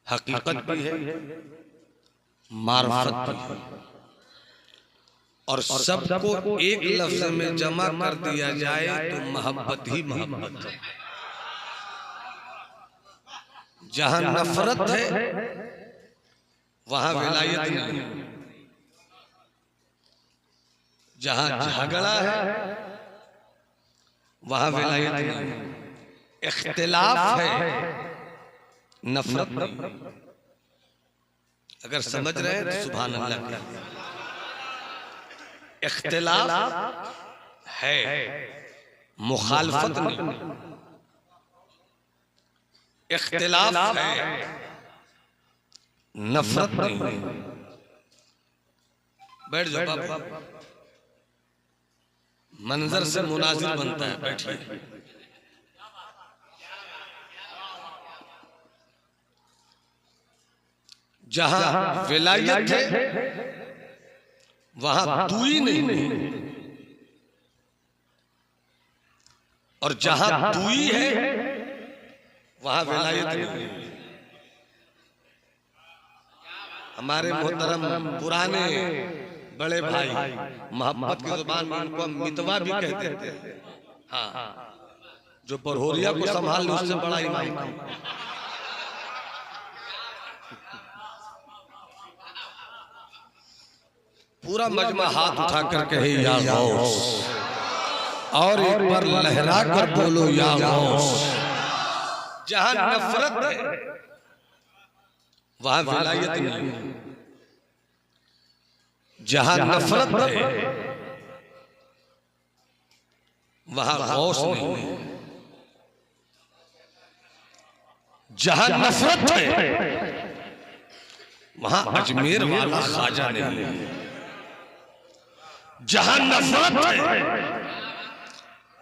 हकीकत भी है, मार्फत भी है, और सबको एक लफ्ज में जमा कर दिया जाए तो मोहब्बत ही मोहब्बत है। जहां नफरत है वहां विलायत नहीं, जहां झगड़ा है वहां विलायत नहीं, इख्तिलाफ है नफरत नहीं। अगर समझ रहे हैं तो सुभान अल्लाह। इख्तिलाफ है, मुखालफत नहीं। इख्तिलाफ है, नफरत नहीं। बैठ जाओ बाबा, मंजर से मुनाजिर बनता है, बैठिए। जहां विलायत है वहां दूई नहीं, और जहां दूई है वहां विलायत नहीं। हमारे मोहतरम पुराने बड़े भाई मोहब्बत की जुबान में उनको मितवा भी कहते थे। हाँ, जो बरहोरिया को संभाल ले उससे बड़ा इमाम। पूरा मजमा हाथ उठा कर कहे या गौस, और एक बार लहरा कर बोलो या गौस। जहां नफरत है वहां विलायत नहीं, जहां नफरत है वहां गौस नहीं। जहां नफरत है वहां अजमेर वाला ख्वाजा नहीं है। जहां नफरत है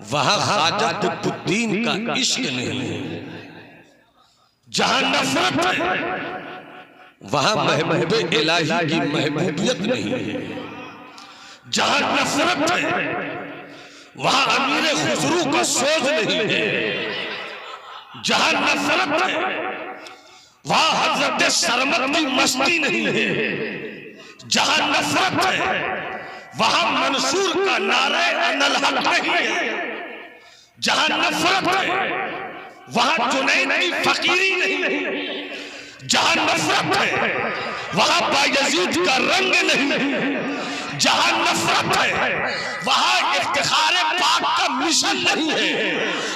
वहां ख्वाजा कुतुबुद्दीन का इश्क नहीं है। जहां नफरत है वहां महबूब इलाही की महबूबियत नहीं है। जहां नफरत है वहां अमीर खुसरू का सोज नहीं है। जहां नफरत है वहां हजरत सरमद की मस्ती नहीं है। जहां नफरत है वहां मंसूर का नारे अनल हक नहीं है। जहां नफरत है वहां जुनैद की फकीरी नहीं है। जहां नफरत है वहां बायजीद का रंग नहीं है। जहां नफरत है वहां इफ्तिखार पाक का मिशन नहीं है।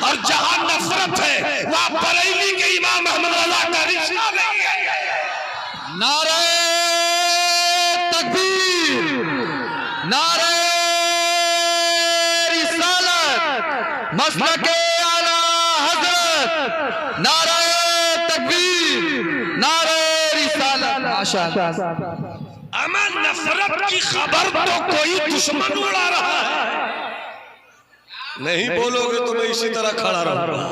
और जहां नफरत है वहां बरेली के इमाम अहमद रजा का रिश्ता नहीं है। नारे तकबीर, नारे रिसालत, मसलके आला हजरत, नारे तकबीर, नारे रिसालत। माशाअल्लाह। अमन नफरत की खबर तो कोई दुश्मन उड़ा रहा है। नहीं बोलोगे तो मैं इसी तरह खड़ा रहूंगा।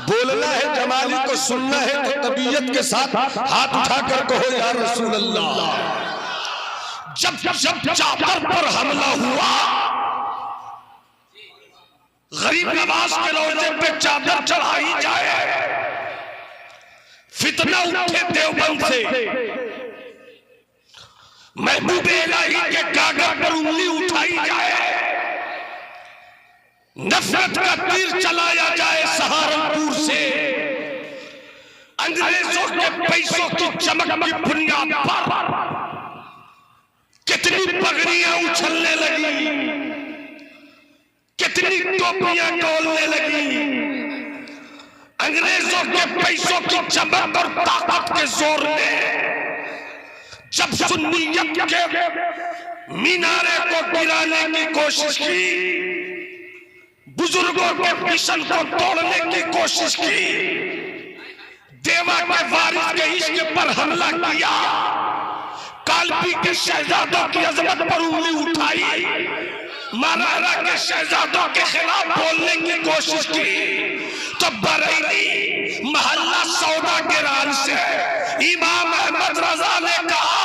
बोलना है जमाली को, सुनना है तो तबीयत के साथ हाथ उठाकर कहो या रसूल अल्लाह। जब जब चादर पर हमला हुआ, गरीब नवाज के रोजे पे चादर चढ़ाई जाए, फितना उठे देवबंद से, महबूब इलाही के कागज पर उंगली उठाई जाए, नफरत का तीर चलाया जाए सहारनपुर से, अंग्रेजों के पैसों की चमक की बुनियाद पर कितनी पगड़ियां उछलने लगी, कितनी टोपियां डोलने लगी। अंग्रेजों के पैसों की चमक और ताकत के जोर में जब सुन्नियत के मीनारे को गिराने की कोशिश की, बुजुर्गों के मिशन को तोड़ने की कोशिश की, देवा के वारिस के इश्क पर हमला किया, कालपी के शहजादों की अजमत पर उंगली उठाई, महाराणा के शहजादों के खिलाफ बोलने की कोशिश की, तो बरेली मोहल्ला सौदा के राज से इमाम अहमद रजा ने कहा,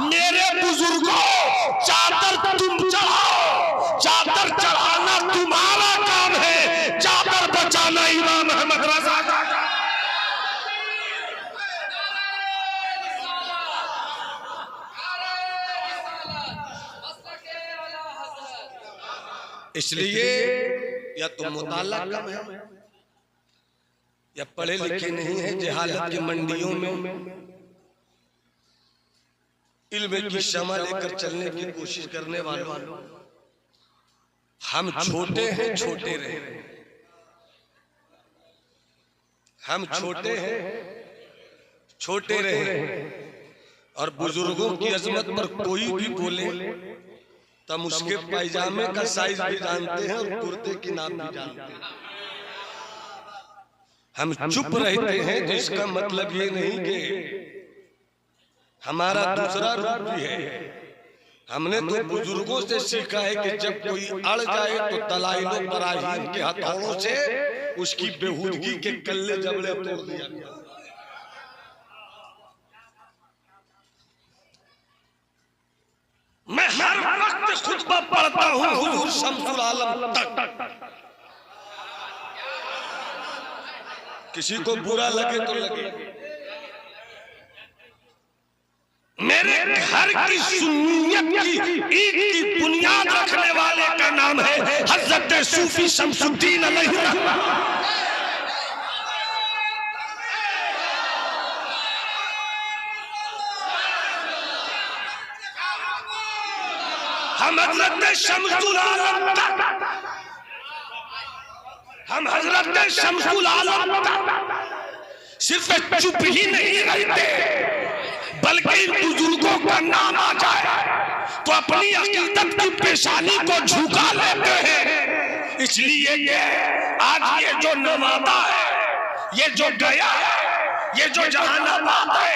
मेरे बुजुर्गों चादर तुम चढ़ाओ, चादर चढ़ाना तुम्हारा काम है, चादर बचाना इमाम अहमद रजा का। इसलिए या तो मुताला कम है या पढ़े लिखे नहीं है, जहालत की मंडियों में इल्म की शमा लेकर चलने की कोशिश करने वालों, हम छोटे हैं छोटे रहे, हम छोटे हैं छोटे रहे, और बुजुर्गों की अजमत पर कोई भी बोले तो हम उसके पायजामे का साइज भी जानते हैं और कुर्ते की नाम भी जानते हैं। हम चुप रहते हैं जिसका मतलब ये नहीं कि हमारा दूसरा रूप भी है। हमने तो बुजुर्गों से सीखा है कि जब कोई अड़ जाए तो दलाइलों बराहीन के हथौड़ों से उसकी बेहूदगी के कल्ले जबड़े तोड़ दिया गया। मैं हर वक्त खुतबा पढ़ता हूँ हुजूर शम्सुल आलम तक। किसी को बुरा लगे तो लगे, मेरे घर की सुन्नियत की ईद की बुनियाद रखने वाले का नाम है हजरत सूफी शमसुद्दीन अलैहि। हम हजरत शम्सुल आलम तक, हम हजरत शम्सुल आलम तक सिर्फ चुप ही नहीं रहते, बल्कि इन बुजुर्गों का नाम आ जाए तो अपनी अकीदत की पेशानी को झुका लेते हैं। इसलिए ये आज ये जो नवादा है, ये जो गया है, ये जो जहानाबाद है,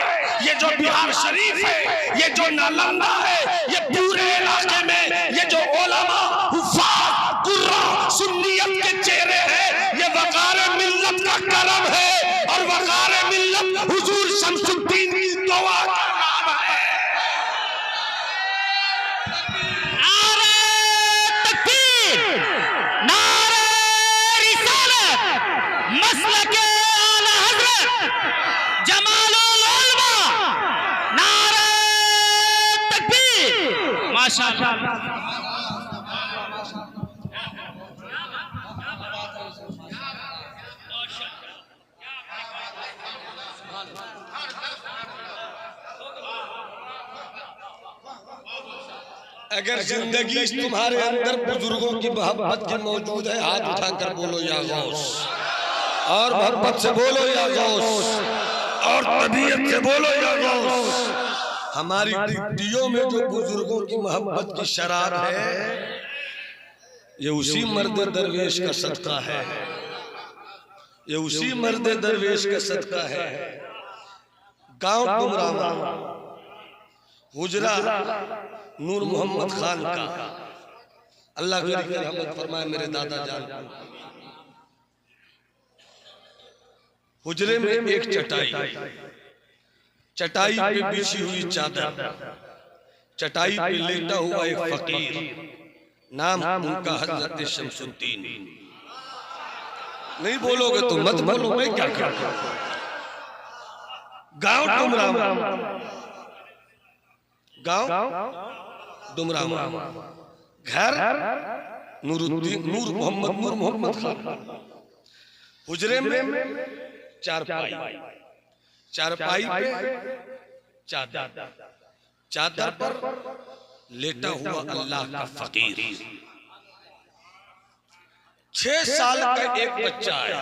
ये जो बिहार शरीफ है, ये जो नालंदा है, ये पूरे इलाके में ये जो उलमा हुफ़ाज़ कुर्रा सुन्नियत के चेहरे हैं, ये वक़ार मिल्लत का करम है और वक़ार मिल्लत हुजूर शम्सुद्दीन की दुआ का नाम है। नारे तकबीर, नारे रिसालत, मसलके आला हज़रत जमालुल उलमा, नारे तकबीर। माशाअल्लाह। अगर जिंदगी तुम्हारे अंदर बुजुर्गों की मोहब्बत की मौजूद है, हाथ उठाकर बोलो या गौस, और मोहब्बत से बोलो या गौस, और तबीयत से बोलो या गौस। हमारी टिड्डियों में जो बुजुर्गों की मोहब्बत की शराब है, ये उसी मर्द दरवेश का सदका है, ये उसी मर्द दरवेश का सदका है। गांव डुमरामा हुजरा नूर मोहम्मद खान का, अल्लाह की रहमत फरमाए मेरे दादा जान। हुजरे में एक चटाई, चटाई पे बिछी हुई चादर, चटाई पे लेटा हुआ एक फकीर, नाम उनका हजरत शम्सुद्दीन। नहीं बोलोगे तो मत बोलो, मैं क्या करूं। गांव डुमरामा, गांव डुमरामा, घर नूरुद्दीन नूर मोहम्मद खान। हुजरे में चारपाई, चारपाई पे चादर, चादर पर लेटा हुआ अल्लाह का फकीर। 6 साल का एक बच्चा है,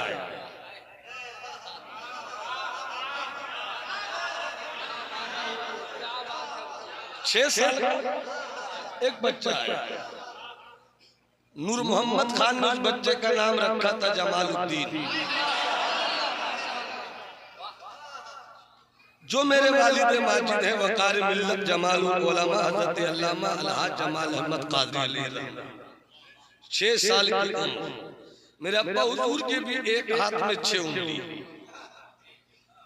6 साल का एक बच्चा है। नूर मोहम्मद खान ने उस बच्चे का नाम रखा था जमालुद्दीन। जो मेरे वालिद माजिद है वकार मिल्लत जमालुल उलमा हजरत अल्लामा अलहाज जमाल अहमद कादरी अलैहि, 6 साल की उम्र। मेरे अब्बा हुजूर के भी एक हाथ में 6 उंगली।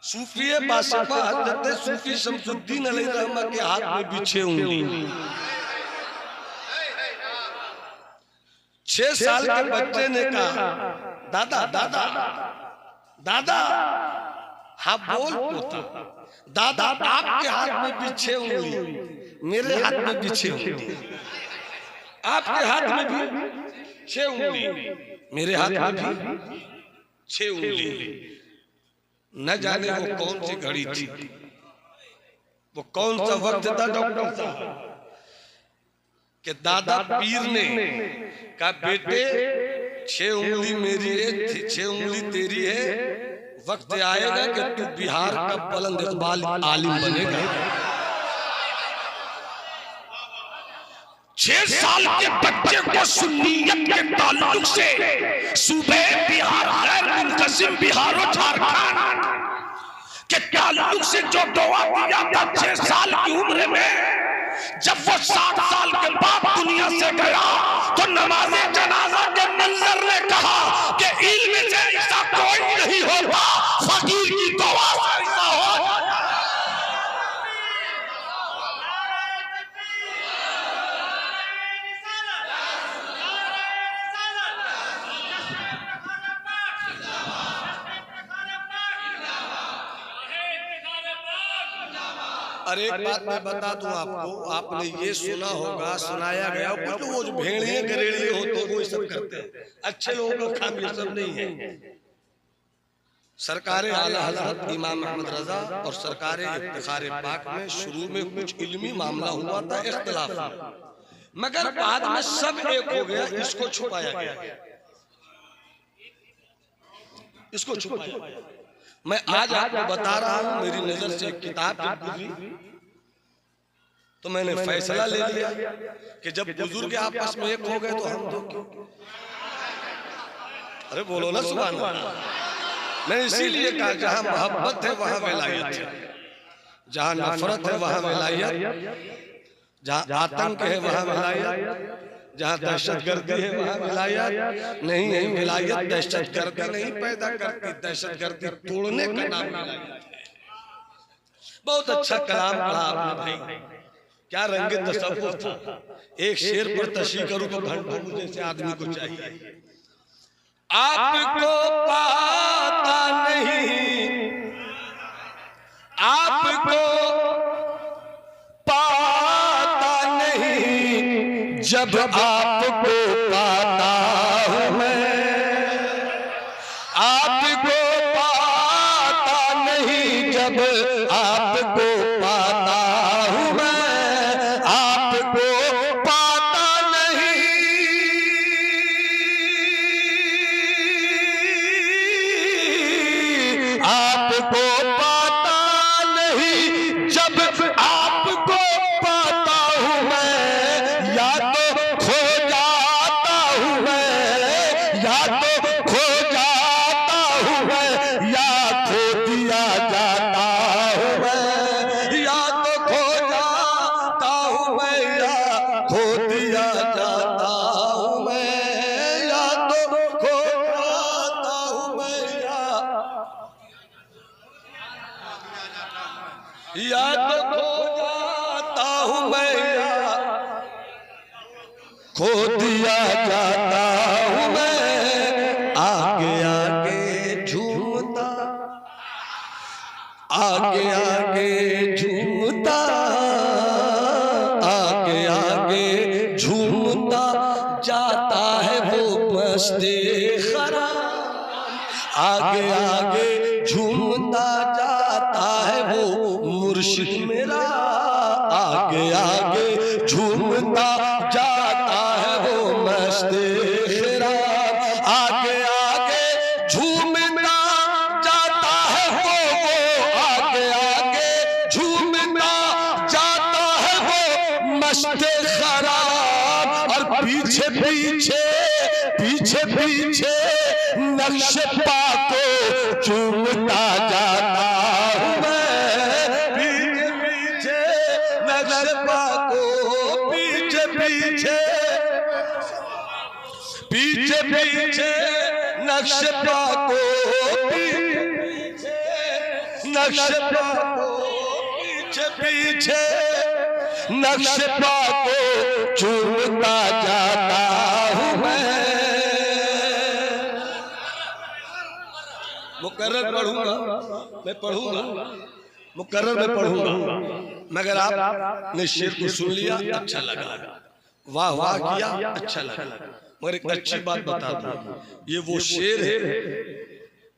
सूफी बासिफा हजरत सूफी शम्सुद्दीन अलैहि रहमा के हाथ में भी 6 उंगली। 6 साल के बच्चे ने कहा, दादा दादा दादा, हाँ बोल पोता, दादा आपके हाथ में भी 6 उंगली, मेरे हाथ में भी 6 उंगली, आपके हाथ में भी 6 उंगली, मेरे हाथ में भी 6 उंगली। न जाने वो कौन सी घड़ी थी, वो कौन सा वक्त था डॉक्टर साहब कि दादा पीर ने कहा बेटे 6 उंगली मेरी है, 6 उंगली तेरी है, वक्त आएगा कि तू बिहार का बुलंद इकबाल आलिम बनेगा। 6 साल के बच्चे को सुन्नियत के ताल्लुक से सूबे बिहार गैर मुनक़सिम बिहार और झारखंड के ताल्लुक से जो दुआ दिया था 6 साल की उम्र में, जब वो 7 साल के बाद दुनिया से गया तो नमाज़े जनाजा के मंजर ने कहा कि इल्म से ऐसा कोई नहीं होता, फकीर की दुआ से ऐसा हो। अरे एक बात मैं बता दूं आपको, आपने ये सुना होगा, सुनाया गया, कुछ वो जो भेड़िए गरेड़िए होते हैं वो सब करते हैं, अच्छे लोगों का काम ये सब नहीं है। सरकार आला हज़रत इमाम अहमद रजा और सरकार इफ्तिखार पाक में शुरू में कुछ इल्मी मामला हुआ था, इख्तिलाफ, मगर बाद में सब एक हो गया, इसको छुपाया गया, इसको छुपाया गया। मैं आज आपको बता रहा हूं, मेरी नजर से एक किताब गुजरी तो मैंने फैसला ले लिया कि जब बुजुर्ग आपस में एक हो गए तो हम दो क्यों? अरे बोलो ना सुभान अल्लाह। मैं इसीलिए कहा जहां मोहब्बत है वहां विलायत है, जहां नफरत है वहां विलायत, जहां आतंक है वहां विलायत, जहां दहशतगर्दी है वहां विलायत नहीं। नहीं, विलायत दहशतगर्दी नहीं पैदा करती, दहशतगर्दी तोड़ने का नाम विलायत है। बहुत अच्छा कलाम पढ़ा आपने भाई, क्या रंग तसव्वुफ था। एक शेर पर तशरीह करूं तो घंटों मुझे से आदमी को चाहिए। आपको पाता नहीं, आपको पाता नहीं, जब आपको पाता हूं मैं, आपको पाता नहीं, जब आपको पाता हूं मैं, आपको पाता नहीं, आपको पाता नहीं, जब आपको पाता हूं मैं, या तो खो जाता हूं मैं, या तो खो जाता हूं मैं, या खो दिया जाता हूं मैं, या तो खो जाता हूं मैं, या खो दिया जाता हूं मैं, या तो खो जाता हूं मैं, या तो खो जाता हूं मैं, या खो दिया जाता हूं मैं। आगे आगे झूमता, आगे आगे झूमता, आगे आगे झूमता जाता है वो मस्ते खराम, आगे आगे झूमता जाता है वो मुर्शिद मेरा, आगे आगे झूमता जाता है वो मस्ते खराम, आगे आगे झूमता जाता है वो, आगे आगे झूमता जाता है वो मस्ते खराब। और पीछे पीछे पीछे पीछे नक्श पाको चूमता जाता हूं मैं, पीछे पीछे नक्श पाको, पीछे पीछे पीछे पीछे नक्श पाको, पीछे नक्श पाको, पीछे पीछे नक्श पाको चूमता जाता हूं मैं। मुकर्रर पढ़ूंगा, मैं पढ़ूंगा, मुकर्रर में पढ़ूंगा, मगर आपने शेर को सुन लिया अच्छा लगा, वाह वाह किया अच्छा लगा, मगर एक अच्छी बात बता दूं, ये वो शेर है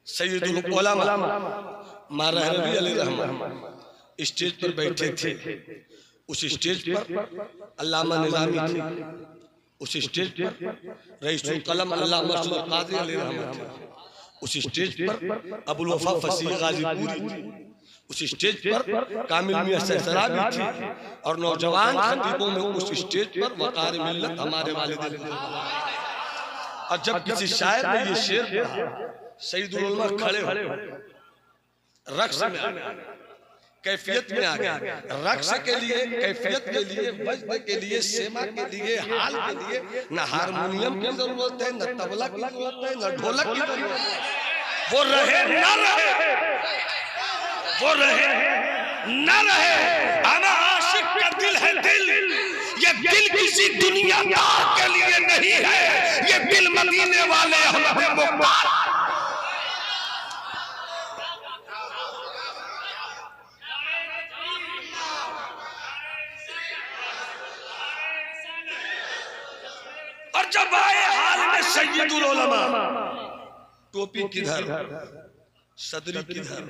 सैयदुल उलमा मारहरवी अलैहिर्रहमत स्टेज पर बैठे थे। उस स्टेज पर अल्लामा निज़ामी थे, उस स्टेज पर रईसुल कलम अल्लामा मरसूद कादरी अलैहिर्रहमत थे, उस स्टेज पर अबुल वफा फसीह गाजीपुरी थे, उस स्टेज पर कामिल मियां सहसरा भी थी, और नौजवान खतीबों में उस स्टेज पर वकार मिल्लत हमारे वालिद। और जब किसी शायर ने ये शेर पढ़ा, सैयदुल उलमा खड़े हो रक्स में आ गए, कैफियत में आ गए। रक्स के लिए, कैफियत के लिए, वज्द के लिए, सेमा के लिए, हाल के लिए न हारमोनियम की जरूरत है, न तबला की जरूरत है, न ढोलक की जरूरत है। वो रहे न रहे, वो रहे न रहे, आना आशिक का दिल है दिल, ये दिल किसी दुनियादार के लिए नहीं है, ये दिल मदीने वाले हमें मुबारक। और जब आए हाल में सैयदुल उलमा, टोपी किधर, सदरी किधर,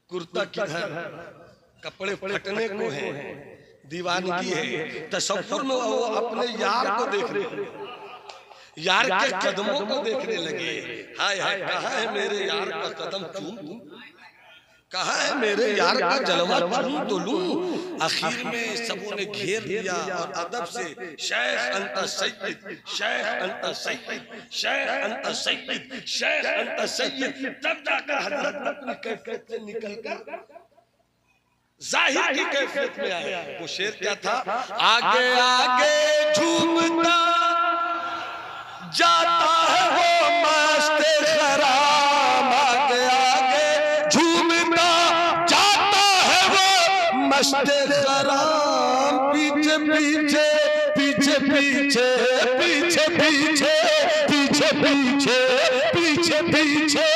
कुर्ता किधर, कपड़े फटने को है, दीवानगी है, तसव्वुर में वो अपने यार को देख रहे, यार के कदमों को देखने लगे। हाय हाय, कहाँ है मेरे यार का कदम चूम, कहाँ है मेरे यार का जलवा चूम तो लूं। आखिर में सबों ने घेर लिया और अदब से शेख अंता सैयद, शेख अंता सैयद, शेख अंता सैयद, शेख अंता सैयद। तब जाकर हजरत अपनी कैफियत से निकलकर जाहिर की कैफियत में आए। वो शेर क्या था? आगे आगे झूमता जाता है वो मस्त खराम, आगे आगे झूमता जाता है वो मस्त खराम, पीछे पीछे पीछे पीछे पीछे पीछे पीछे पीछे पीछे पीछे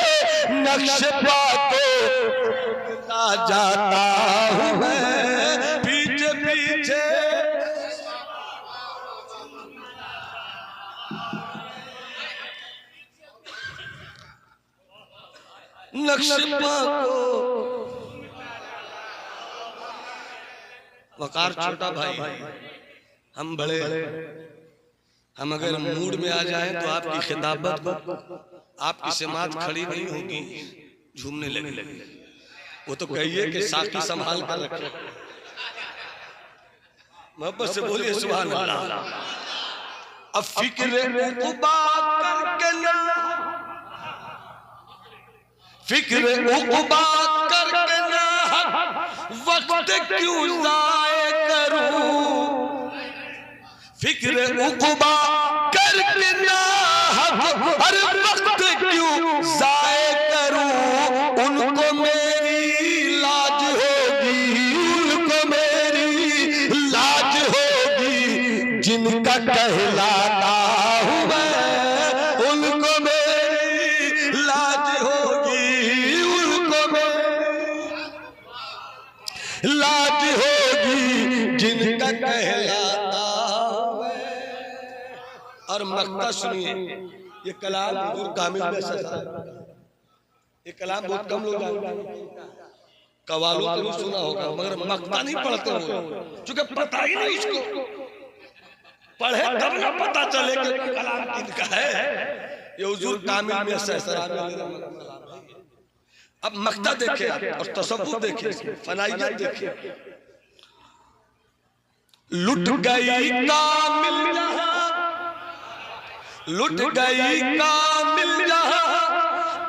नक्श पाको जाता हूँ मैं, पीछे पीछे। नक्श पाको वकार छोटा भाई, हम बड़े, हम अगर मूड में आ जाएं तो आपकी खिताबत, आपकी समात खड़ी नहीं होगी, झूमने लगे। वो तो कहिए कि साकी संभाल कर रखे। मोहब्बत से बोलिए सुभान अल्लाह। अब फिक्र उक़बा करके ना, फिक्र उक़बा करके ना वक्त क्यों ज़ाय करूं, फिक्र उक़बा करके ना हर वक्त क्यों ज़ाय करूं। उनको मेरी लाज होगी, उनको मेरी लाज होगी, जिनका कहलाता हूँ मैं, उनको मेरी लाज होगी, उनको मेरी लाज होगी, जिनका कहलाता हूँ मैं। और मक्ता सुनिए, ये कलाम हुजूर कामिल में सजा, ये कलाम बहुत कम लोग जानते हैं। कवालों तो नहीं सुना होगा, मगर मक्ता नहीं पढ़ते हो, क्योंकि पता ही नहीं उसको, पढ़े तब ना पता चले कि कलाम किनका है। ये हुजूर कामिल में सजा। अब मक्ता देखे और तसव्वुफ देखे, फनाइयत देखे। लुट गई कामिल जहां, लुट गई कामिल जहां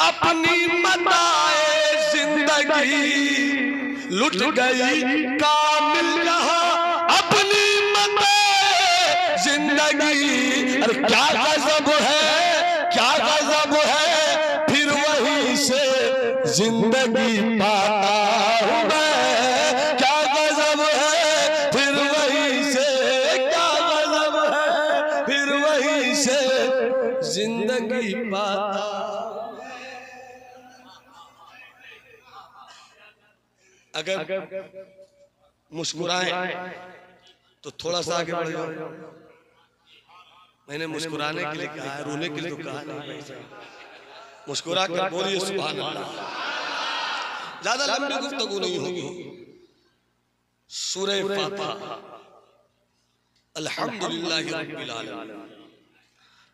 अपनी मताए जिंदगी, लुट गई कामिल जहां अपनी मताए जिंदगी। अरे क्या गजब है, क्या गजब है, फिर वहीं से जिंदगी पाता हूँ मैं। क्या गजब है, फिर वहीं से, क्या गजब है, फिर वहीं से जिंदगी पाता। अगर मुस्कुराएं तो थोड़ा सा आगे बढ़ जाओ, मैंने मुस्कुराने के लिए कहा है, रोने के लिए तो कहा नहीं भाई साहब। मुस्कुरा कर बोलिए सुभान अल्लाह। ज्यादा लंबी गुफ्तगू नहीं होगी। सूरह फातिहा अल्हम्दुलिल्लाह रब्बिल आलमीन,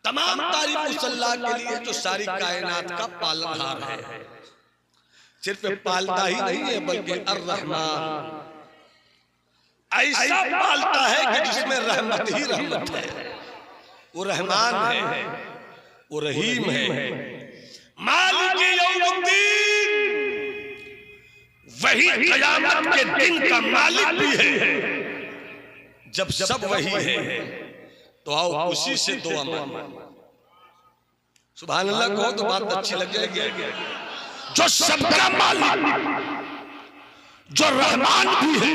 तमाम तारीफ उस अल्लाह के लिए जो सारी कायनात का पालनहार है। सिर्फ पालता ही नहीं है बल्कि अर्रहमान, ऐसा पालता है कि जिसमें रहमत ही रहमत है। वो रहमान है, वो रहीम है, मालिक यौमुद्दीन, वही क़यामत के दिन का मालिक भी है। जब सब वही है तो आओ उसी से दुआ मांगो। सुभान अल्लाह कहो तो बात अच्छी लग जाएगी। जो सबका मालिक, जो रहमान भी है,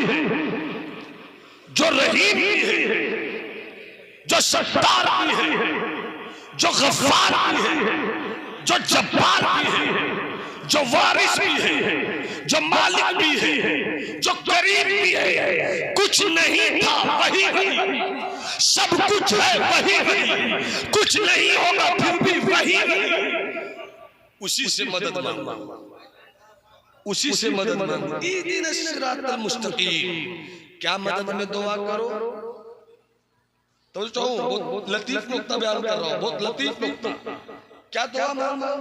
जो रहीम भी है, जो सत्तार भी है, जो गफ्फार भी है, जो जब्बार भी है, जो वारिस भी है, जो मालिक भी है, जो करीम भी है। कुछ नहीं था वही वही, सब कुछ है वही वही, कुछ नहीं होगा फिर भी वही वही। उसी से मदद मांगो, उसी से मदद मांगो। इहदिना सिरातल मुस्तकीम। क्या मदद में दुआ करो तो बहुत लतीफ नुक्ता बयान कर रहा हूं, बहुत लतीफ नुक्ता। क्या दुआ मांगो?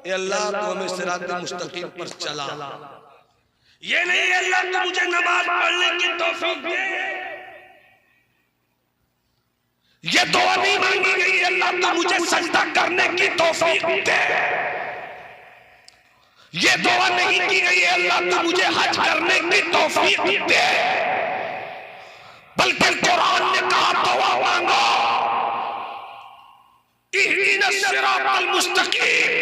ए अल्लाह तू हमें सिरातल मुस्तकीम पर चला। ये नहीं अल्लाह तू मुझे नमाज पढ़ने की तौफीक दे। ये दुआ नहीं मांगी गई अल्लाह तू मुझे सजदा करने की तौफीक दे। ये दुआ नहीं की गई अल्लाह तू मुझे हज करने की तौफीक दे, बल्कि कुरान ने कहा दुआ मांगो इहदिना सिरातल मुस्तकीम।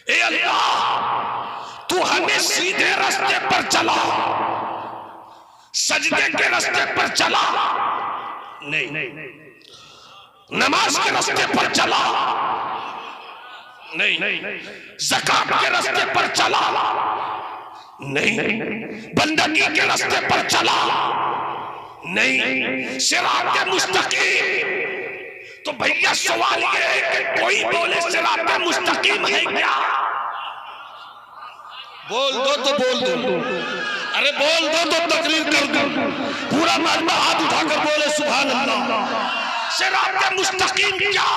ए अल्लाह तू हमें सीधे रास्ते पर चला, सजदे के रास्ते पर चला नहीं, नमाज के रास्ते पर चला नहीं, ज़कात के रास्ते पर चला नहीं, बंदगी के रास्ते पर चला नहीं, सिरात मुस्तकीम। तो भैया सवाल ये है कि कोई बोले सिरात मुस्तकीम है क्या? बोल दो तो बोल दो, अरे बोल दो तो तकरीर कर दो। पूरा मजमा हाथ उठाकर बोले सुभान अल्लाह। सिरात मुस्तकीम क्या?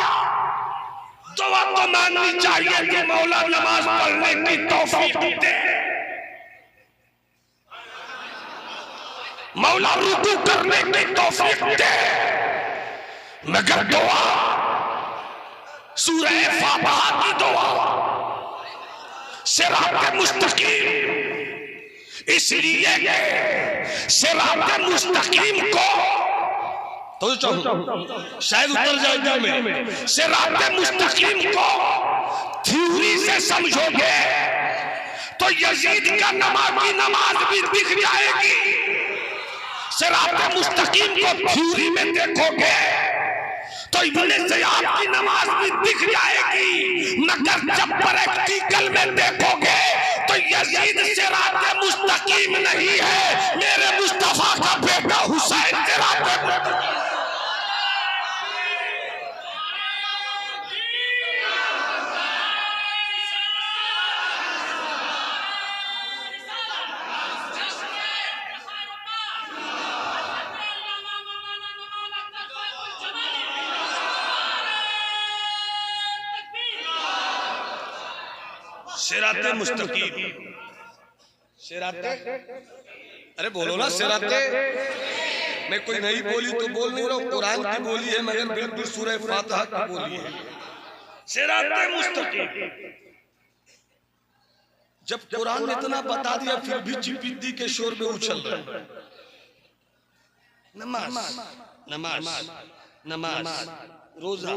दुआ तो मांगनी चाहिए कि मौला नमाज पढ़ने की तौफीक दे, मौला रुकू करने की तौफीक दे, मगर दुआ सूरह फातिहा की दुआ सिरात मुस्तकीम, इसलिए सिरात मुस्तकीम को तो शायद उतर जाएगा में सिरात मुस्तकीम को थ्योरी से समझोगे तो यजीद का नमाज भी दिख जाएगी। सिरात मुस्तकीम को थ्योरी में देखोगे तो इब्ने ज़ियाद की नमाज भी दिख जाएगी, मगर जब प्रैक्टिकल में देखोगे तो यजीद सिरात मुस्तकीम नहीं है, मेरे मुस्तफा का बेटा हुसैन सिरात मुस्तकीम। सिराते मुस्तकीम, सिराते, अरे बोलो ना सिराते। मैं कोई नई बोली तो बोल नहीं रहा हूँ, कुरान की बोली है मगर बिल्कुल सूरह फातिहा की बोली है। सिराते मुस्तकीम। जब कुरान ने इतना बता दिया फिर भी चिपिद्दी के शोर में उछल रहे। नमाज नमाज नमाज, रोजा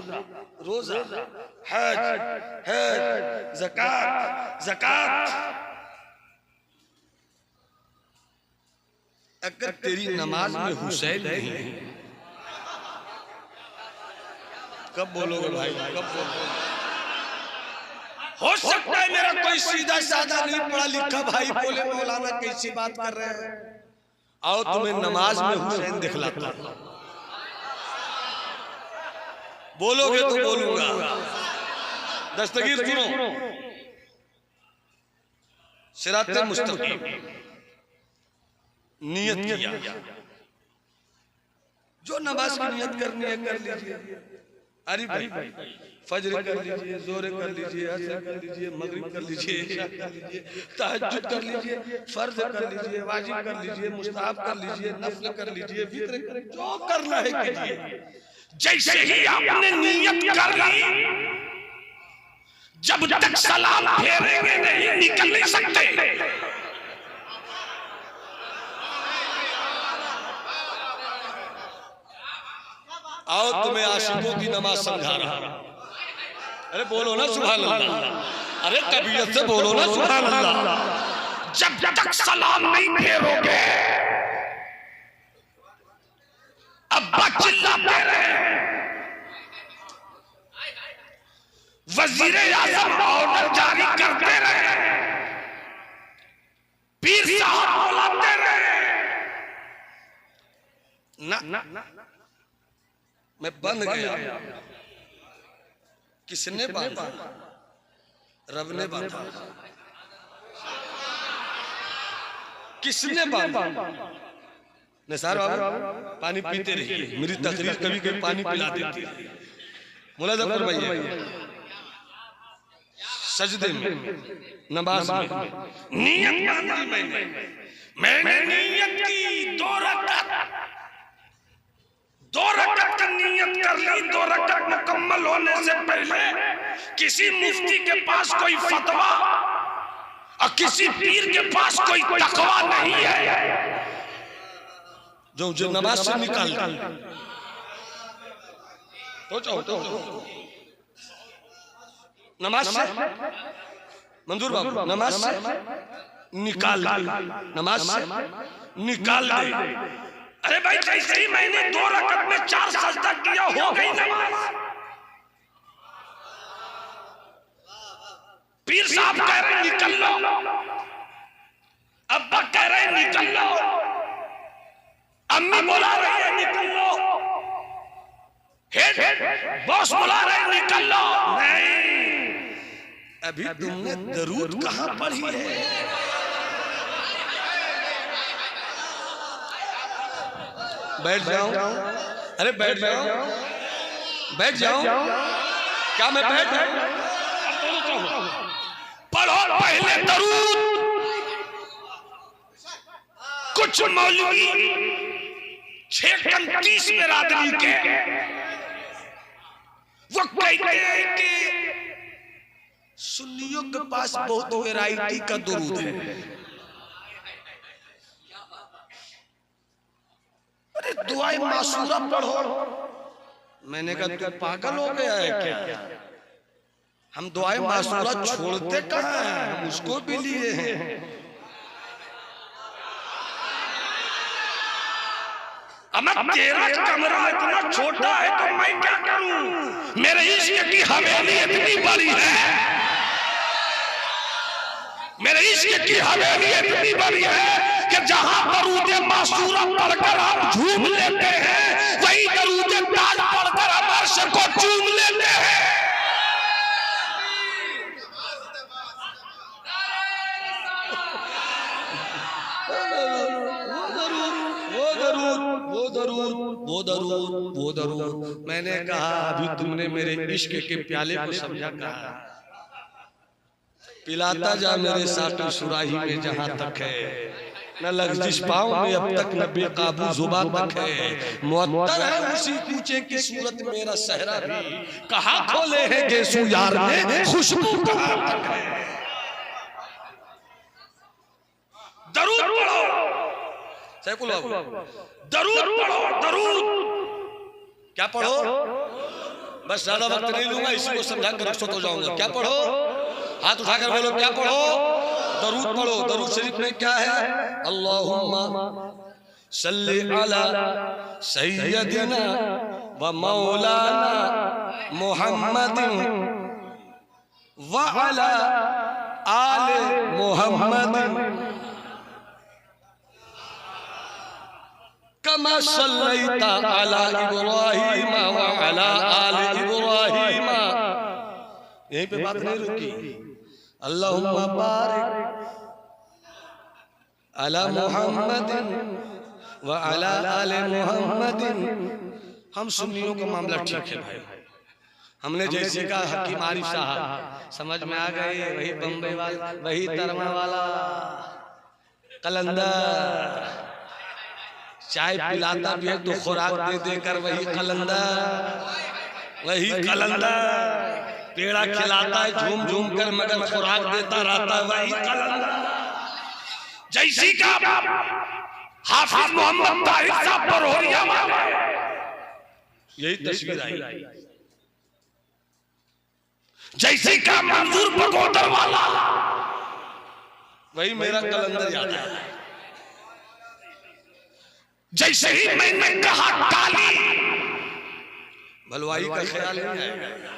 रोजा, हज हज, ज़कात ज़कात। अगर तेरी नमाज में हुसैन नहीं, कब बोलोगे भाई, कब बोलोगे? हो सकता है मेरा कोई सीधा साधा नहीं पढ़ा लिखा भाई बोले मौलाना कैसी बात कर रहे हैं। आओ तुम्हें नमाज में हुसैन दिखलाता हूं। बोलोगे तो बोलूंगा। दस्तगीर सुनो, सिराते मुस्तकीम नियत किया, जो नमाज की नियत करनी है कर लीजिए। अरे भाई फजर कर लीजिए, जोहर कर लीजिए, असर कर लीजिए, मगरिब कर लीजिए, इशा कर लीजिए, तहज्जुद कर लीजिए, फर्ज कर लीजिए, वाजिब कर लीजिए, मुस्ताहब कर लीजिए, नफल कर लीजिए, वित्र कर, जो करना है कीजिए। जैसे ही आपने नियत कर ली, जब तक सलाम फेरेंगे नहीं निकल नहीं सकते। आओ तुम्हें आशिकों की नमाज समझा रहा। अरे बोलो ना सुभान अल्लाह, अरे तबीयत से बोलो ना सुभान अल्लाह। जब तक सलाम नहीं फेरोगे, अब्बा चिल्लाते रहे, वजीर आजम ऑर्डर जारी करते रहे, पीर साहब बुलाते रहे, ना मैं बन गया। किसने बांधा? रब ने बांधा। किसने बांधा? निसार बाबू पानी पीते रहिए, मेरी तकरीर कभी कभी पानी पिला देती है। मुलाजा फरमाइए, सजदे में, नमाज में नियत बांधी मैंने नियत की, दो रकअत की नियत कर ली। 2 रकअत मुकम्मल होने से पहले किसी मुफ्ती के पास कोई फतवा और किसी पीर के पास कोई तकवा नहीं है जो नमाज से निकाल दे। तो नमाज से मंजूर बाबू, नमाज से निकाल दे, नमाज से निकाल दे। अरे भाई जैसे ही मैंने 2 रकअत में 4 सजदा किया, हो गई नमाज। पीर साहब कह रहे निकल लो, अब्बा कह रहे निकल लो, अम्मी बुला रही है निकल लो, हेड बॉस बुला रहे निकल लो। नहीं, अभी तुमने दरूद कहां पढ़ी है? बैठ जाओ, अरे बैठ जाओ, बैठ जाओ। क्या मैं बैठ? पढ़ो पहले दरूद। कुछ मौलवी 6:30 में रात्रि के वो कहते हैं कि सुन्नियों के पास बहुत वैरायटी का दरूद है। दुआए मासूरा पढ़ो। मैंने कहा तू पागल हो गया है क्या? हम दुआए मासूरा छोड़ते कहाँ हैं, हम उसको भी लिए हैं। अब तेरा कमरा इतना छोटा है तो मैं क्या करूं? मेरे इश्क की हवेली इतनी बड़ी है, मेरे इश्क की हवेली इतनी बड़ी है कि जहां दरूद मासूरा पढ़कर हम झूम लेते हैं, वही दरूद ताज पढ़कर हम अर्श को चूम लेते हैं। वो दरूद मैंने कहा अभी तुमने मेरे इश्क के प्याले को समझा कहा। पिलाता जा मेरे साटू सुराही में जहां तक है, न लग़्ज़िश पाँव में अब तक न बेकाबू ज़ुबान तक है। मुअत्तर है उसी कूचे की सूरत मेरा सहरा भी, कहाँ खोले हैं गेसू यार ने खुशबू कहाँ तक है। दरूद पढ़ो, सैकुल बाबू दरूद पढ़ो, दरूद क्या पढ़ो? बस ज्यादा वक्त नहीं लूंगा, इसी को समझा कर रुखसत हो जाऊंगा। क्या पढ़ो? हाथ उठाकर बोलो क्या पढ़ो? दरूद पढ़ो। दरूद शरीफ में क्या है? अल्लाहुम्मा सल्ली अला सय्यदिना व मौलाना मुहम्मदिन व अला आले मुहम्मदिन कमा सल्लैता अला इब्राहीम व अला आलि इब्राहीम। यहीं पे बात नहीं रुकी। अल्लाहुम्मा बारिक अला मुहम्मदिन व अला आलि मुहम्मदिन। हम सुन्नियों का मामला ठीक है भाई। हमने जैसे कहा हकीम आरिफ साहब समझ में आ गए, वही बम्बई वाला, वही तरमा वाला कलंदर, चाय पिलाता भी है तो खुराक दे देकर वही कलंदर, वही कलंदर पेड़ा खिलाता है झूम झूम कर मगर खुराक देता रहता है वही कलंदर। जैसी का हाफिज मोहम्मद ताहिर साहब पर हो यही तस्वीर आई। जैसे का मंजूर बगोदर वाला वही मेरा कलंदर याद है। जैसे ही मैंने कहा काली भलवाई का ख्याल नहीं आएगा,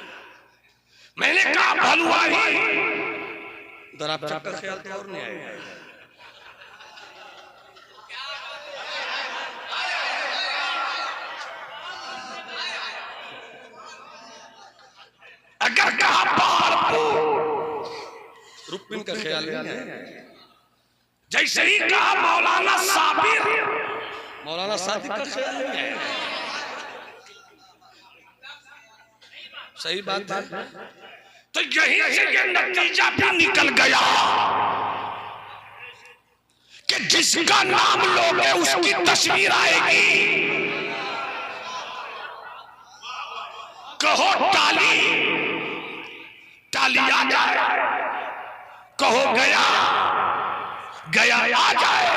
मैंने कहा भलवाई दरापचक का ख्याल तो और नहीं आएगा। अगर कहा पहाड़पुर रुकपिन का ख्याल नहीं है। जैसे ही कहा मौलाना साबिर, मौलाना सादिक का ख्याल नहीं है। सही बात है। तो यही से ये नतीजा भी निकल गया कि जिसका नाम लोगे उसकी तस्वीर आएगी। कहो टाली, टाली आ जाए, कहो गया, गया आ जाए,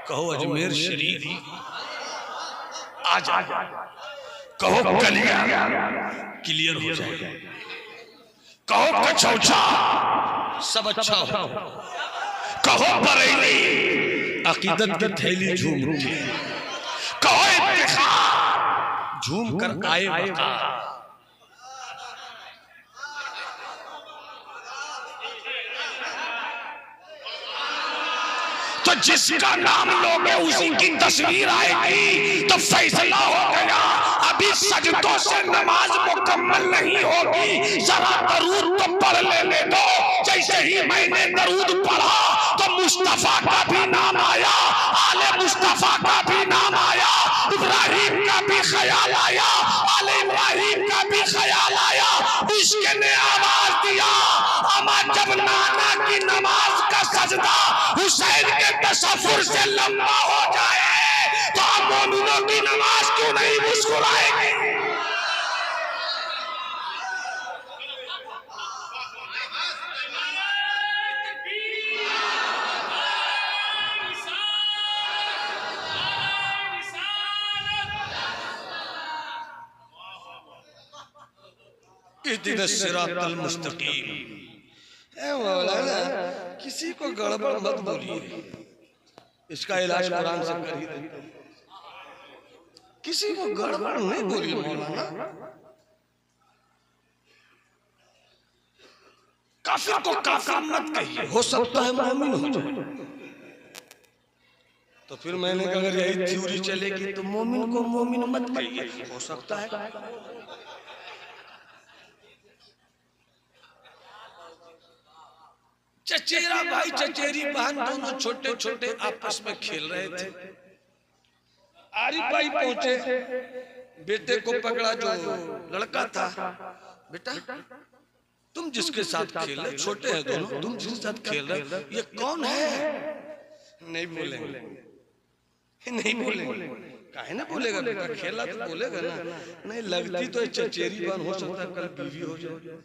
कहो अजमेर शरीफ आ जाए, कहो कलिया क्लियर हो जाए, कहो कचौचा सब अच्छा हो, कहो बरेली अकीदत की थैली झूम उठी, कहो इत्तिखाद झूम कर आए बता। तो जिसका नाम लोगे उसी की तस्वीर आएगी। तो फैसला हो गया, अभी सजदों से नमाज मुकम्मल नहीं होगी, जरा दरूद तो पढ़ लेने दो। जैसे ही मैंने दरूद पढ़ा तो मुस्तफा का भी नाम आया, आले मुस्तफा का भी नाम आया, इब्राहिम का भी ख्याल आया, आले इब्राहिम का भी ख्याल आया। इश्क ने आवाज दिया, अमा जब नाना की नमाज का सजदा हुसैन के तसव्वुर से लंबा हो जाए तो हम मोमिनों की नमाज क्यों नहीं मुस्कुराएंगे। इहदिनस सिरातल मुस्तकीम। ए मौलाना किसी को गड़बड़ मत बोलिए, इसका इलाज कुरान से कर ही देते। किसी को गड़बड़ नहीं बोलिए मौलाना। काफिर को काफिर मत कहिए, हो सकता है मोमिन हो जाए। तो फिर मैंने कहा अगर यही थ्योरी चलेगी तो मोमिन को मोमिन मत कहिए, हो सकता है। चचेरा भाई चचेरी बहन दोनों छोटे छोटे आपस में खेल रहे थे। आरिफ भाई पहुंचे, बेटे को पकड़ा जो लड़का था, बेटा तुम जिसके साथ खेल रहे, छोटे हैं दोनों, तुम जिसके साथ खेल रहे ये कौन है? नहीं बोलेंगे, नहीं बोलेंगे। काहे ना बोलेगा बेटा, खेला तो बोलेगा ना। नहीं लगती तो चचेरी बहन हो सकता है कल बीवी हो जाए।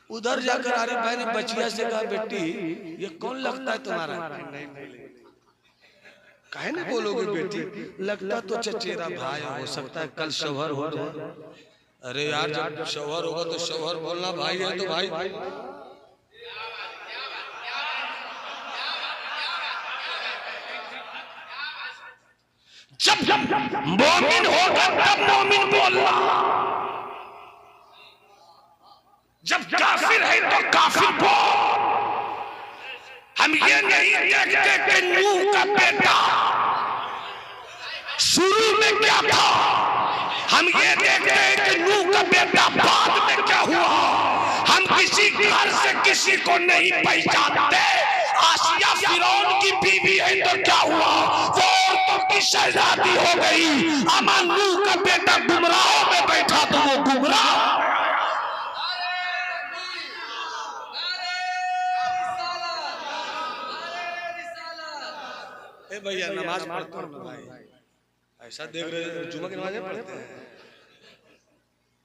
उधर जाकर आरिफ भाई ने बचिया से कहा बेटी ये कौन लगता है तुम्हारा? नहीं बोलेंगे। काहे ना बोलोगे बेटी, लगता तो चचेरा भाई हो सकता है कल शौहर हो तो। अरे यार जब शौहर होगा तो शौहर बोलना, भाई है तो भाई। जब मोमिन होगा तब मोमिन बोलना, जब काफिर है तो काफिर बोल। हम ये नहीं नहीं देखते कि नूह का बेटा शुरू में क्या था, हम ये देखते हैं कि नूह का बेटा बाद में क्या हुआ। हम किसी घर से किसी को नहीं पहचानते। आसिया फिरौन की बीवी है तो क्या हुआ, वो औरतों की शहजादी हो गई। अमा नूह का बेटा गुमराहों में बैठा तो वो गुमराह। भैया नमाज पढ़ते हो भाई, ऐसा देख रहे हैं जुमा की नमाज़ें पढ़ते हैं,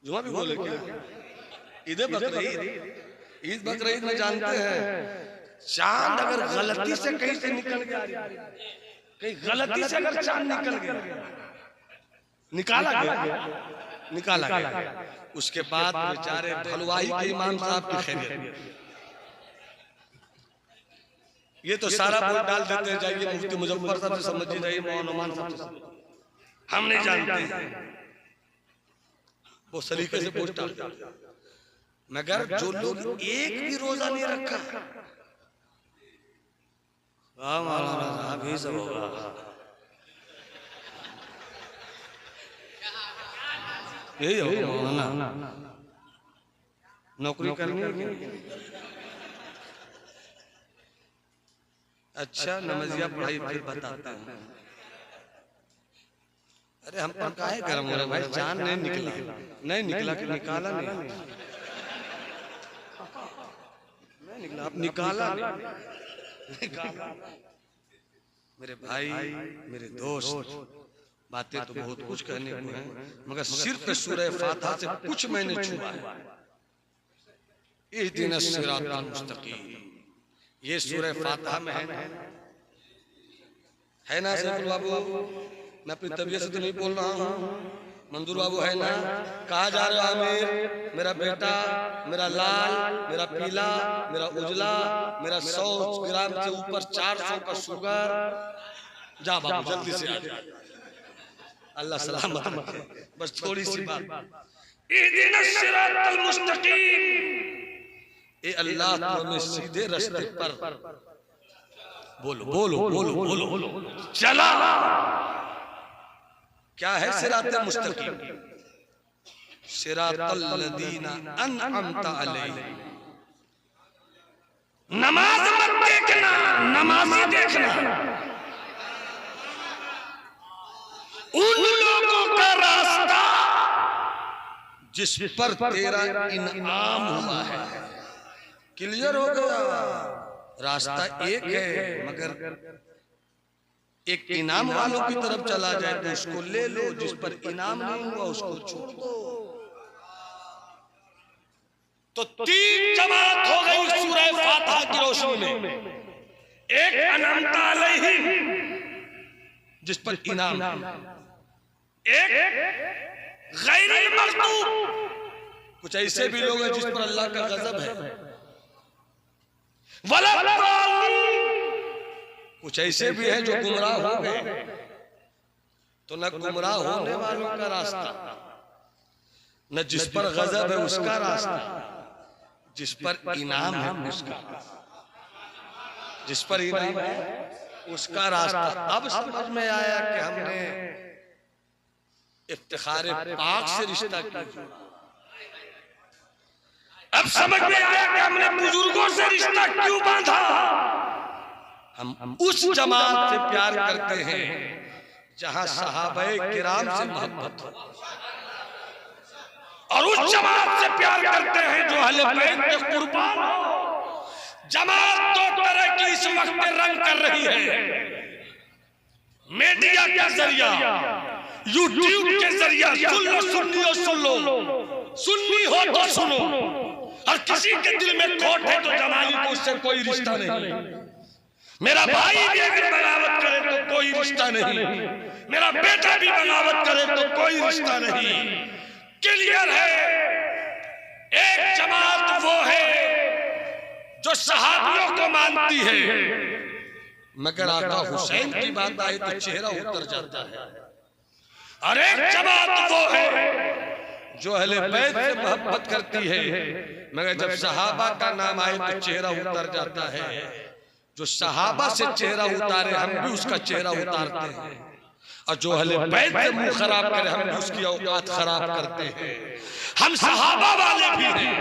जुमा भी बोले क्या, ईद बकरीद, ईद बकरीद में जानते हैं चांद अगर गलती से कहीं से निकल गया, कहीं गलती से अगर चांद निकल गया, निकाला गया, उसके बाद बेचारे भलवाही के इमाम साहब की खैरियत, ये तो सारा बोल डाल देते हैं, जाइए मुफ्ती मुजफ्फर साहब से समझिए, जाइए मोहन साहब से, हम नहीं जानते, वो सलीके से पोस्ट डालते। मगर जो लोग एक भी रोजा नहीं रखा, साहब ही सब होगा, यही होगा नौकरी करनी। अच्छा नमजिया पढ़ाई फिर बताता है। अरे हम पर काहे गरम हो रहे भाई, चांद नहीं निकला कि निकाला नहीं निकला, अब निकाला। मेरे भाई मेरे दोस्त, बातें तो बहुत कुछ कहने को हैं, मगर सिर्फ सूरह फातिहा से कुछ मैंने छुआ है। इहदिनस सिरातल मुस्तकीम, ये सूरह फातिहा में है ना सैफुल बाबू, मैं अपनी तबीयत से तो नहीं बोल रहा हूँ, मंजूर बाबू है ना। कहा जा रहा है आमिर, मेरा बेटा, मेरा लाल, मेरा पीला, मेरा उजला, मेरा 100 ग्राम से ऊपर 400 का शुगर, जा बाबू जल्दी से आ जा, अल्लाह सलामत रखे। बस थोड़ी सी बात, इहदिनस सिरातल मुस्तकीम, ए अल्लाह तो हमें सीधे रास्ते पर बोलो बोलो बोलो बोलो चला। क्या है सिरातल मुस्तकीम? सिरातल लदीना अनअमता अलैहिम। नमाज मत देखना, नमाजी देखना, उन लोगों का रास्ता जिस पर तेरा इनाम हुआ है। क्लियर हो गया, रास्ता एक है, मगर एक इनाम वालों की तरफ चला जाए तो उसको ले लो, जिस पर इनाम नहीं हुआ उसको छोड़ दो। तो 3 जमात हो गई सूरह फातिहा की रोशनी में। एक अनअमता अलैहिम, जिस पर इनाम, एक गैरिल मग़दूब, कुछ ऐसे भी लोग हैं जिस पर अल्लाह का गजब है, कुछ ऐसे भी हैं जो गुमराह हो गए। तो न गुमराह होने वालों का रास्ता, न जिस पर गजब है उसका रास्ता, जिस पर इनाम है उसका, जिस पर इनाम है उसका रास्ता। अब समझ में आया कि हमने इफ्तिखार पाक से रिश्ता किया। अब समझ में आया कि हमने बुजुर्गों से रिश्ता क्यों बांधा। हम उस जमात से प्यार करते हैं जहां सहाबाए किराम से मोहब्बत हो, और उस जमात से प्यार करते हैं जो अहले बैत के कुर्बान हो। जमात 2 तरह की इस वक्त रंग कर रही है, मीडिया के जरिया, यूट्यूब के जरिया। सुन लो सुन्नी हो, सुन लो सुन्नी हो तो सुनो, और किसी के दिल में खोट है तो जमाली को उससे कोई रिश्ता नहीं। मेरा भाई भी अगर बगावत करे तो कोई रिश्ता नहीं, मेरा बेटा भी बगावत करे तो कोई रिश्ता नहीं। क्लियर है। एक जमात वो है जो सहाबियों को मानती है, मगर आका हुसैन की बात आए तो चेहरा उतर जाता है। और एक जमात वो है जो अहले बैत से मोहब्बत करती है, मगर जब सहाबा का नाम आए तो चेहरा उतर जाता है। जो सहाबा से चेहरा उतारे हम भी उसका चेहरा उतारते हैं, और जो अहले बैत से मुंह खराब करे हम भी उसकी औकात खराब करते हैं। हम सहाबा वाले भी हैं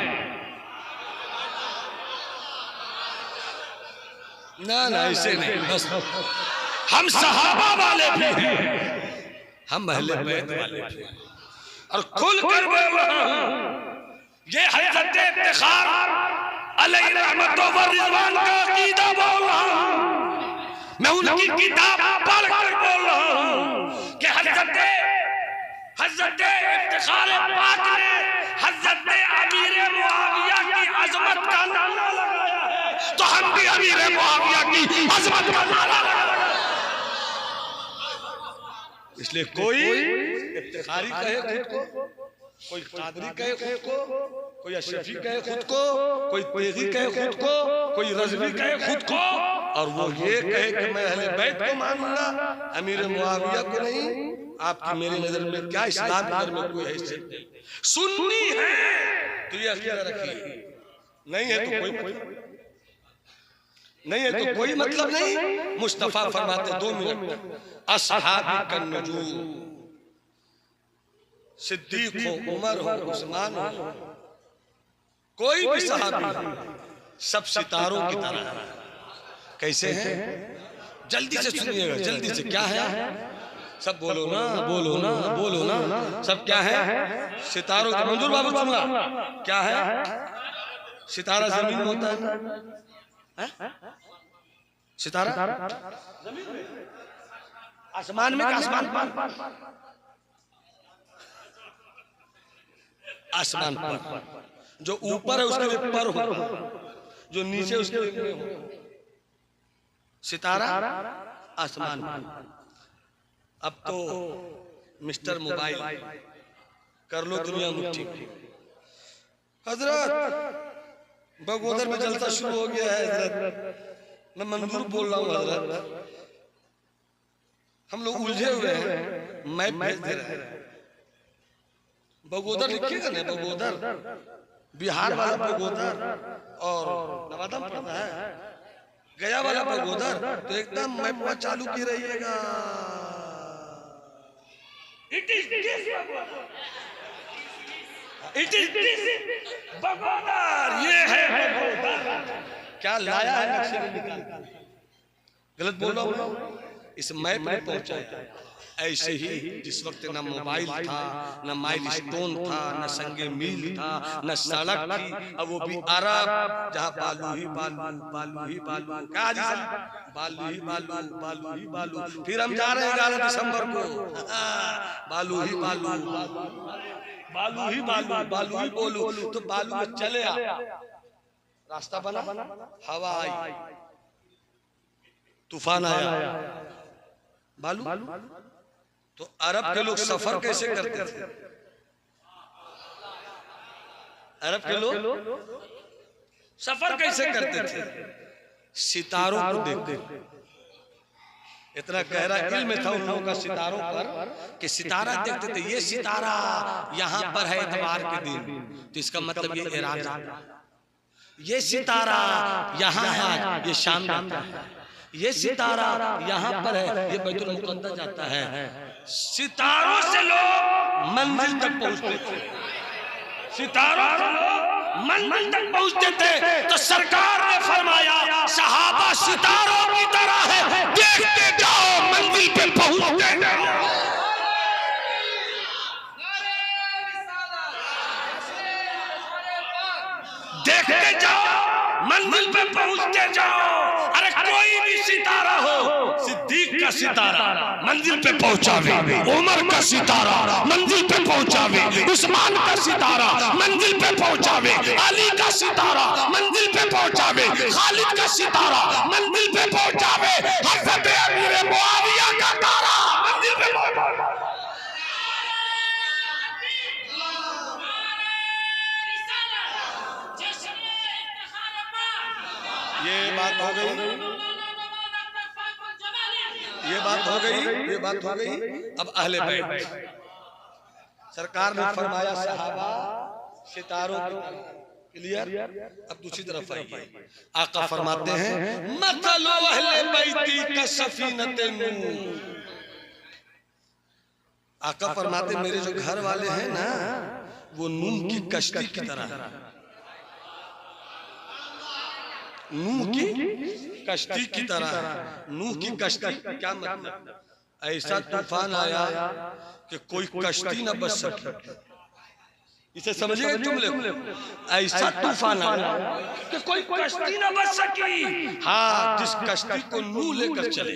ना, ना ऐसे नहीं, बस हम सहाबा वाले भी हैं, हम अहले बैत वाले भी हैं। और खुल कर बोल रहा हूं, ये हज़रत इफ्तिखार अलैहि रहमत व रिज़वान का अकीदा बोल रहा हूं। मैं उनकी किताब पढ़ कर बोल रहा हूं कि हज़रत इफ्तिखार पाक ने हज़रत अमीर मुआविया की अज़मत का नारा लगाया है, तो हम भी अमीर मुआविया की अज़मत का नारा लगाएंगे। इसलिए कोई इफ्तिखारी कहे खुद को, कोई कादरी कहे खुद को, कोई अशरफी कहे खुद को, कोई तेगी कहे खुद को, कोई रज़वी कहे खुद को, और वो ये कहे कि मैं अहले बैत को मानूंगा, अमीर मुआविया को नहीं। आपकी मेरी नजर में क्या इस्लाम की नजर में कोई हैसियत नहीं। सुन्नी है तो ये अकीदा रखिए, नहीं है तो कोई नहीं है तो कोई मतलब नहीं। मुस्तफा फरमाते 2 मिनट, असहाबी कन नजूम, सिद्दीक हो, उमर हो, उस्मान हो, कोई भी सहाबी सब सितारों की तरह है। कैसे हैं? जल्दी से सुनिएगा, जल्दी से। क्या है? सब बोलो ना, बोलो ना, बोलो ना। सब क्या है? सितारों की। मंजूर बाबू सुनना, क्या है? सितारा जमीन में होता है, सितारा जमीन में, आसमान में, आसमान पर, आसमान पर। जो ऊपर है उसके लिए पर हो, जो नीचे उसके लिए हो। सितारा आसमान पर। अब तो मिस्टर मोबाइल कर लो दुनिया मुट्ठी। हजरत बगोदर में जलसा शुरू हो गया है हजरत, मैं मंजूर बोल रहा हूँ हजरत, हम लोग उलझे हुए हैं, मैप भेज दे रहे हैं। बगोदर लिखिएगा ना, बगोदर बिहार वाला बगोदर और नवादा में पड़ता है, गया वाला बगोदर, तो एकदम मैप चालू की रहिएगा। It is this बगोदर, ये है बगोदर। क्या लाया है नक्शे में निकाल, गलत बोल रहा हूं, इस मैप में पहुंचाया। ऐसे ही जिस वक्त न मोबाइल था, न माइलस्टोन था, न संगे मील था, न सड़क थी, अब वो भी अरब, जहाँ बालू ही बालू, बालू ही बालू, क्या जी बालू ही बालू, बालू ही बालू। फिर हम जा रहे हैं 11 दिसंबर को, बालू ही बालू, बालू ही बालू, बालू ही बोलू। तो बालू में चले आ, रास्ता बना, हवा आई, तूफान आया, बालू। तो अरब के लोग सफर कैसे करते थे? अरब के लोग सफर कैसे करते थे? सितारों को देखते। इतना गहरा इल्म था उन लोगों का सितारों पर कि सितारा देखते थे। ये सितारा यहाँ पर है इतवार के दिन, तो इसका मतलब ये इराक है। ये सितारा यहाँ है, ये शाम जाता है। ये सितारा यहाँ पर है, ये बैतुल मुक़द्दस जाता है। सितारों से लोग मंजिल तक पहुँचते थे, सितारों से लोग मंजिल तक पहुँचते थे। तो सरकार ने फरमाया सहाबा सितारों की तरह है, देखते जाओ मंजिल पे पहुँचते जाओ। देखते जाओ मंजिल पे पहुँचते जाओ। अरे कोई भी सितारा हो, सिद्दीक का सितारा मंजिल पे पहुंचावे, उमर का सितारा मंजिल पे पहुंचावे, उस्मान का सितारा मंजिल पे पहुंचावे, अली का सितारा मंजिल पे पहुंचावे, खालिद का सितारा मंजिल पे पहुंचावे, हज़रत अमीर मुआविया का तारा मंजिल पे पहुंचावे। ये बात हो गई, ये बात हो गई, ये बात हो गई। अब अहले बैत, सरकार ने फरमाया सहाबा सितारों की तरह। क्लियर? अब दूसरी तरफ आइए, आका फरमाते हैं मतलो अहले बैती का सफीनते नूह। आका फरमाते मेरे जो घर वाले हैं ना वो नूह की कश्ती की तरह है। नूह की कश्ती की तरह। नूह की कश्ती क्या मतलब? ऐसा तूफान आया कि कोई कश्ती न बच सके। इसे समझिए जुमले को। ऐसा तूफान आया कि कोई कश्ती न बच सकी। हाँ, जिस कश्ती को नूह लेकर चले,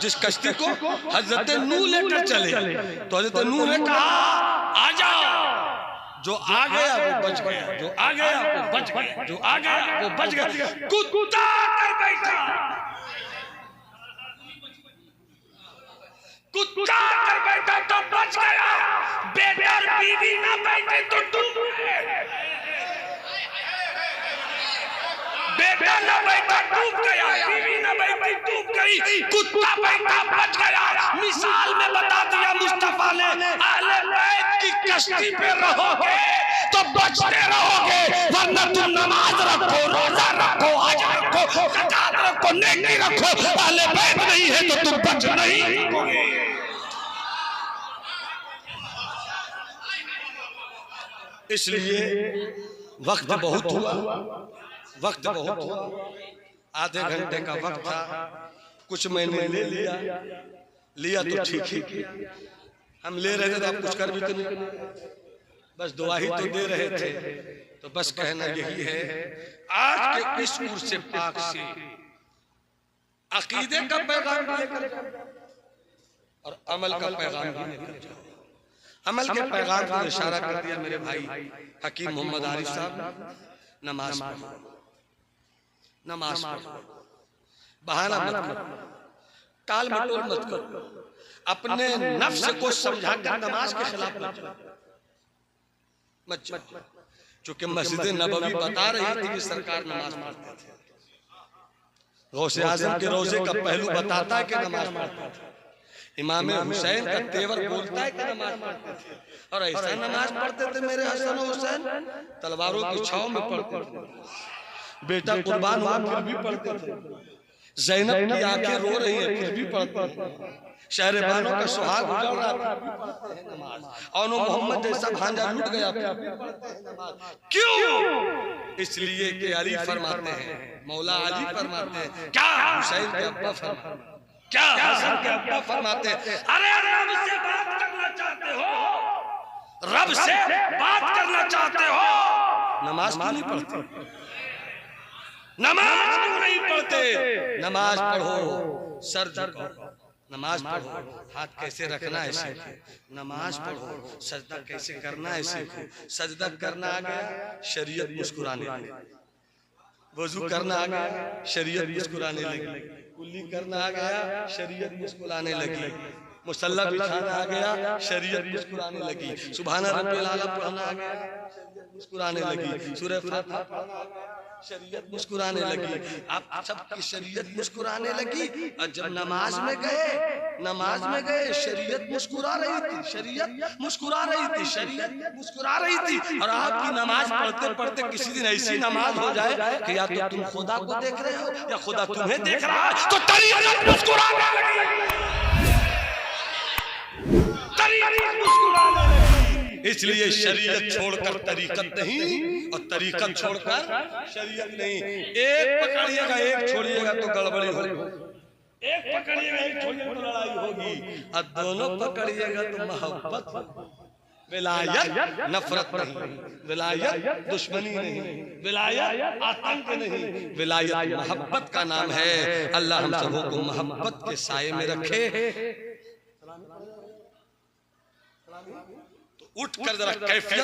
जिस कश्ती को हजरत नूह लेकर चले, तो हजरत नूह ने कहा आ जाओ। जो आ गया वो बच गया, जो आ गया वो बच गया, जो आ गया वो बच गया। कुत्ता कर बैठा, कुत्ता कर बैठा तो बच गया। बेटा बीवी ना बैठे तो डूब गए। बेटा ना बैठा डूब गया, बीवी ना बैठी डूब गई, कुत्ता बैठा बच गया। मिसाल में बता दिया मुस्तफा ने, अहले बैत की कश्ती पे रहोगे तो बचते रहोगे, वरना तुम नमाज रखो, रोजा रखो, हज रखो, ज़कात रखो, नेकी रखो, अहले बैत नहीं है तो तुम बच नहीं सकोगे। इसलिए वक्त बहुत हुआ, वक्त बहुत हुआ। आधे घंटे का वक्त था, कुछ मैंने ले लिया तो ठीक ही किया। हम ले रहे थे तो आप कुछ कर भी तो नहीं, बस दुआ ही तो दे रहे थे। तो बस कहना यही है, आज के इस उर्स पाक से अकीदे का पैगाम लेकर और अमल का पैगाम भी लेकर जाओ। अमल के पैगाम को इशारा कर दिया मेरे भाई हकीम मोहम्मद आरिफ साहब। नमाज पढ़ो, नमाज पढ़ो, बहाना मत करो, टाल मटोल मत करो, अपने नफ्स को समझाकर नमाज के खिलाफ मत जाओ। चूंकि मस्जिद नबवी बता रही थी कि सरकार नमाज पढ़ते थे, गौसे आजम के रोजे का पहलू बताता है कि नमाज पढ़ते थे, इमाम हुसैन का तेवर बोलता है कि नमाज पढ़ते थे। और ऐसा नमाज पढ़ते थे मेरे हसन और हुसैन, तलवारों की छाव में पढ़ते थे, बेटा कुर्बान हुआ फिर भी पढ़ते थे, ज़ैनब की आंखें रो रही हैं फिर भी पढ़ते थे, शहरबानों का सुहाग उजड़ रहा था फिर भी पढ़ते हैं नमाज, और मोहम्मद जैसा भांजा लूट गया फिर भी पढ़ते हैं नमाज। क्यों? इसलिए कि अली फरमाते हैं, मौला अली फरमाते हैं, क्या हुसैन के अब्बा फरमाते हैं, क्या हसन के अब्बा फरमाते हैं, अरे रब से बात करना चाहते हो, रब से बात करना चाहते हो, नमाज क्यों नहीं पढ़ते? नमाज क्यों नहीं पढ़ते? नमाज पढ़ो, सर झुकाओ, नमाज पढ़ो, हाथ कैसे रखना है सीखो, नमाज पढ़ो, सजदा कैसे करना है सीखो। सजदा करना आ गया, शरीयत मुस्कुराने लगी, वजू करना आ गया, शरीयत मुस्कुराने लगी, कुल्ली करना आ गया, शरीयत मुस्कुराने लगी, मुसल्ला बिछाना आ गया, शरीयत मुस्कुराने लगी, सुभान रब्बिल आला पढ़ना आ गया, मुस्कुराने लगी, सूरह फातिहा पढ़ना आ गया, शरीयत मुस्कुराने लगी। आप सबकी शरीयत मुस्कुराने लगी। और जब नमाज में गए शरीयत मुस्कुरा रही थी, शरीयत मुस्कुरा रही थी, शरीयत मुस्कुरा रही थी। और आपकी नमाज पढ़ते पढ़ते किसी दिन ऐसी नमाज हो जाए कि या तो तुम खुदा को देख रहे हो या खुदा तुम्हें देख रहा है, तो शरीयत मुस्कुराने लगी, शरीयत मुस्कुराने लगी। इसलिए शरीयत छोड़कर तरीकत नहीं और तरीकत छोड़कर शरीयत नहीं। एक पकड़िएगा एक छोड़िएगा तो गड़बड़ी होगी, एक पकड़िएगा एक छोड़िएगा तो लड़ाई होगी, और दोनों पकड़िएगा तो मोहब्बत होगी। विलायत नफरत नहीं, विलायत दुश्मनी नहीं, विलायत आतंक नहीं, विलायत मोहब्बत का नाम है। अल्लाह हम सबों को मोहब्बत के साये में रखे। तो उठ कर जरा कैफियत